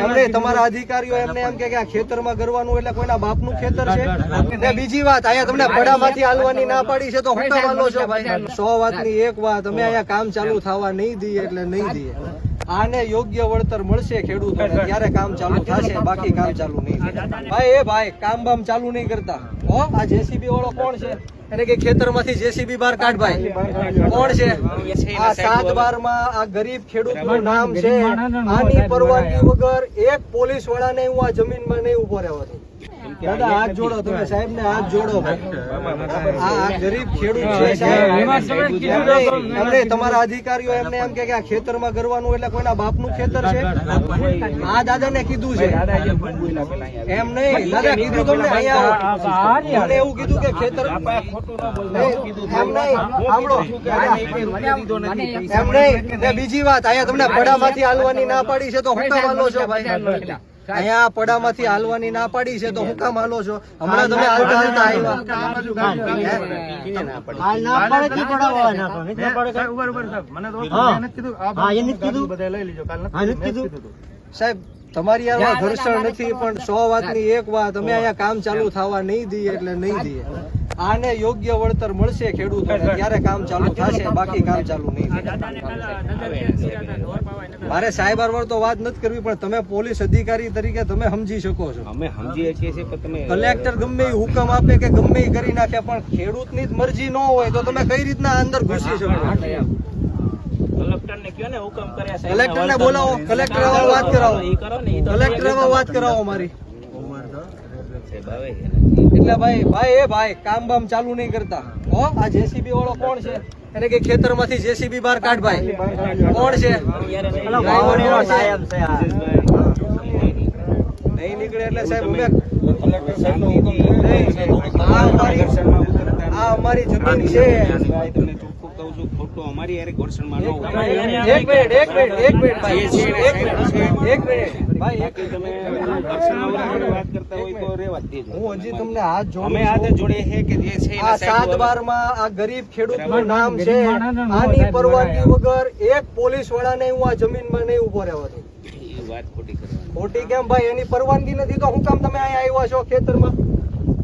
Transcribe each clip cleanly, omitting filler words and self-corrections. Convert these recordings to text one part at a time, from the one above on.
એમને તમારા અધિકારીઓ એમને એમ કે આ ખેતરમાં કરવાનું એટલે કોઈના બાપનું ખેતર છે ને બીજી વાત અહીંયા તમને પડામાંથી હાલવાની ના પાડી છે તો હું કામ હાલો છો ભાઈ 100 વાતની એક વાત અમે અહીંયા કામ ચાલુ થવા નહીં દઈએ એટલે નહીં દઈએ આને યોગ્ય વળતર મળશે ખેડૂતોને ત્યારે કામ ચાલુ થશે બાકી કામ ચાલુ નહીં ભાઈ એ ભાઈ કામ બામ ચાલુ નહીં કરતા હો આ જેસીબી વાળો કોણ છે એને કે ખેતરમાંથી જેસીબી બહાર કાઢ ભાઈ કોણ છે આ 7/12 માં આ ગરીબ ખેડૂતનું નામ છે આની પરવાનગી વગર એક પોલીસ વાળાને હું આ જમીનમાં નહીં ઉભો રહેવા દઉં દાદા હાથ જોડો તમે સાહેબ ને હાથ જોડો આ ગરીબ ખેડૂત છે સાહેબ એમને તમારા અધિકારીઓ એમને એમ કે આ ખેતરમાં કરવાનું એટલે કોઈના બાપનું ખેતર છે આ દાદાને કીધું છે એમ નહીં દાદા કીધું તમને અહીંયા એમને એવું કીધું કે ખેતર એમ નહીં સાંભળો એમ નહીં બીજી વાત અહીંયા તમને પડામાંથી હાલવાની ના પાડી છે તો હું કામ હાલો છો ભાઈ અહીંયા પડામાંથી હાલવાની ના પાડી છે તો હું કામ હાલો છો હમણાં તમે હાલતા આવ્યા સાહેબ તમારી યાર ઘર્ષણ નથી પણ 100 વાતની એક વાત અમે અહીંયા કામ ચાલુ થવા નહીં દઈએ એટલે નહીં દઈએ આને યોગ્ય વળતર મળશે ખેડૂતોને ત્યારે કામ ચાલુ થશે બાકી કામ ચાલુ નહીં મારે સાહેબ તો વાત નથી કરવી પણ તમે પોલીસ અધિકારી તરીકે તમે સમજી શકો છો અમે સમજીએ છીએ પણ તમે કલેક્ટર ગમે એ હુકમ આપે કે ગમે એ કરી નાખે પણ ખેડૂતની જ મરજી ન હોય તો તમે કઈ રીતના અંદર ઘૂસી શકો કલેક્ટર ને બોલાવો કલેક્ટર વાત કરાવો કલેક્ટર વાત કરાવો મારી એટલે ભાઈ કામ બામ ચાલુ નહીં કરતા હો આ જેસીબી વાળો કોણ છે એને કે ખેતરમાંથી જેસીબી બહાર કાઢ ભાઈ કોણ છે નહીં નીકળે એટલે સાહેબ આ અમારી જમીન છે ગરીબ ખેડૂતનું નામ છે આની પરવાનગી વગર એક પોલીસ વાળાને હું આ જમીનમાં નહીં ઉભો રહેવા દઉં ખોટી કેમ ભાઈ એની પરવાનગી નથી તો હું કામ તમે અહીંયા આવ્યા છો ખેતરમાં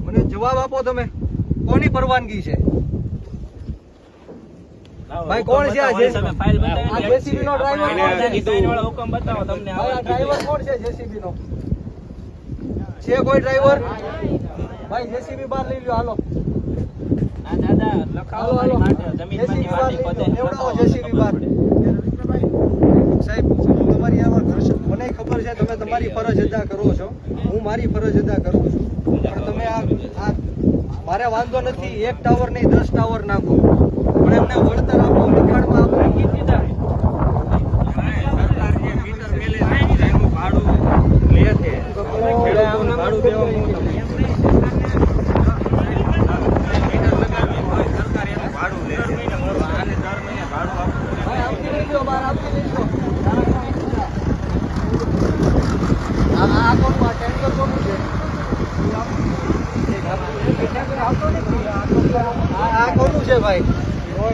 મને જવાબ આપો તમે કોની પરવાનગી છે ભાઈ કોણ છે આ જેસીબી નો ડ્રાઈવર કોણ છે હુકમ બતાવો તમને આ ડ્રાઈવર કોણ છે જેસીબી નો છે કોઈ ડ્રાઈવર ભાઈ જેસીબી બહાર લઈ લ્યો હાલો આ દાદા લખાવો હાલો જમીનની માટી પદે એવડાવો જેસીબી બહાર સાહેબ તમારી આવા દર્શક મને ખબર છે તમે તમારી ફરજ અદા કરો છો હું મારી ફરજ અદા કરું છું પણ તમે આ મારે વાંધો નથી 1 ટાવર નહીં 10 ટાવર નાખો પણ એમને વળતર આપો નિખાડમાં આપો સરકાર જે મીટર મેલે છે એનું ભાડું લે છે ખેડૂતોને ભાડું દેવા મીટર લગાવી હોય સરકાર એનું ભાડું લે છે આને દર મહિને ભાડું આપો ભાઈ આપી લેજો બહાર આપી લેજો આ કોનું આ ટેન્કર કોનું છે આ કોનું છે ભાઈ હું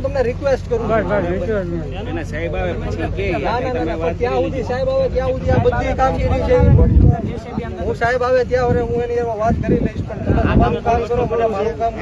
તમને રિક્વેસ્ટ કરું સાહેબ આવે પછી ત્યાં સુધી સાહેબ આવે ત્યાં સુધી આ બધી કામગીરી છે હું સાહેબ આવે ત્યાં હું એની વાત કરી લઈશ પણ કામ કરો મને મારું કામ